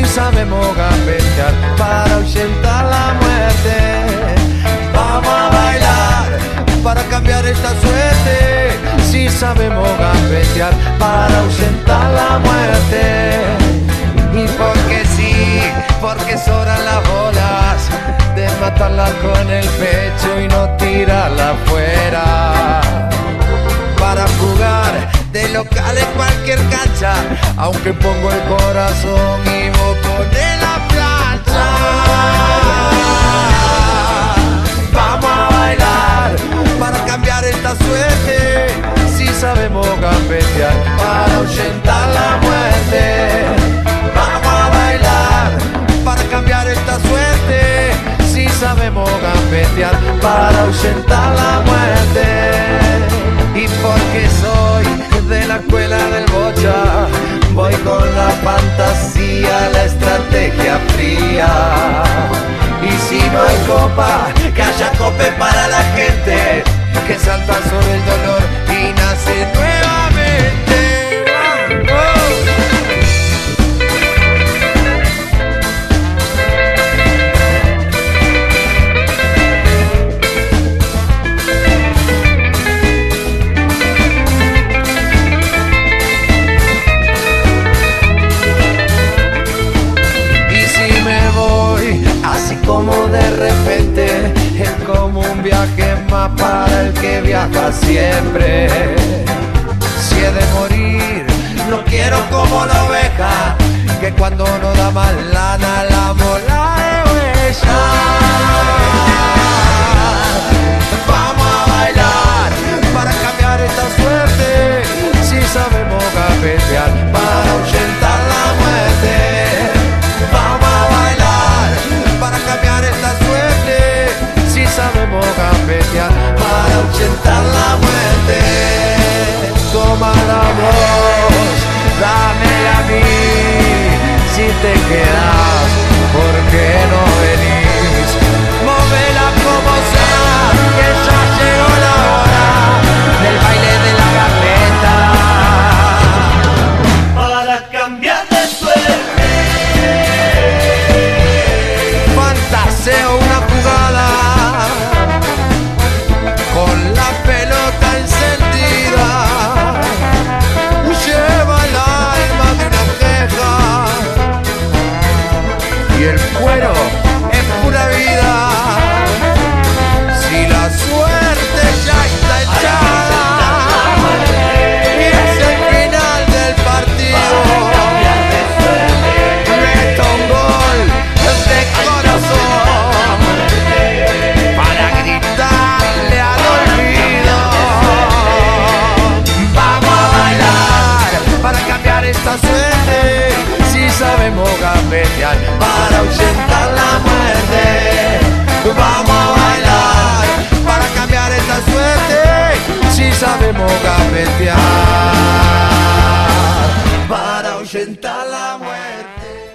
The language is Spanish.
sabemos gambetear para ahuyentar la muerte. Vamos a bailar para cambiar esta suerte. Si sabemos gambetear para ahuyentar la muerte. Y porque sí, porque sobran las bolas de matarla con el pecho y no tirarla afuera. Para jugar de local en cualquier cancha, aunque pongo el corazón y vos ponés la plancha. Vamos a bailar para cambiar esta suerte. Si sabemos gambetear para ahuyentar la muerte. Vamos a bailar para cambiar esta suerte. Si sabemos gambetear para ahuyentar la muerte. Y porque soy de la escuela del bocha, voy con la fantasía, la estrategia fría. Y si no hay copa, que haya cope para la gente que salta sobre el dolor y nace nuevamente. Como de repente es como un viaje más para el que viaja siempre. Si he de morir, no quiero como la oveja, que cuando no da más lana la mola de huella. Vamos a bailar para cambiar esta suerte. Si sabemos gambetear para ahuyentar la muerte. Vamos a bailar para cambiar esta suerte. Si sabemos gambetear para ahuyentar la muerte. Tómala vos, dámela a mí. Si te quedas, ¿por qué no venís? Móvela como sea, que ya llegó la hora del baile de la gambeta. Para cambiar de suerte. Fantaseo una jugada con la pelota encendida. Lleva el alma de una queja y el cuero es pura vida. Si la suerte ya está echada y es el final del partido, meto un gol de corazón para gritarle al olvido. Vamos a bailar para cambiar esta suerte. Si sabemos gambetear para ahuyentar la muerte. Vamos a bailar para cambiar esta suerte. Si sabemos gambetear.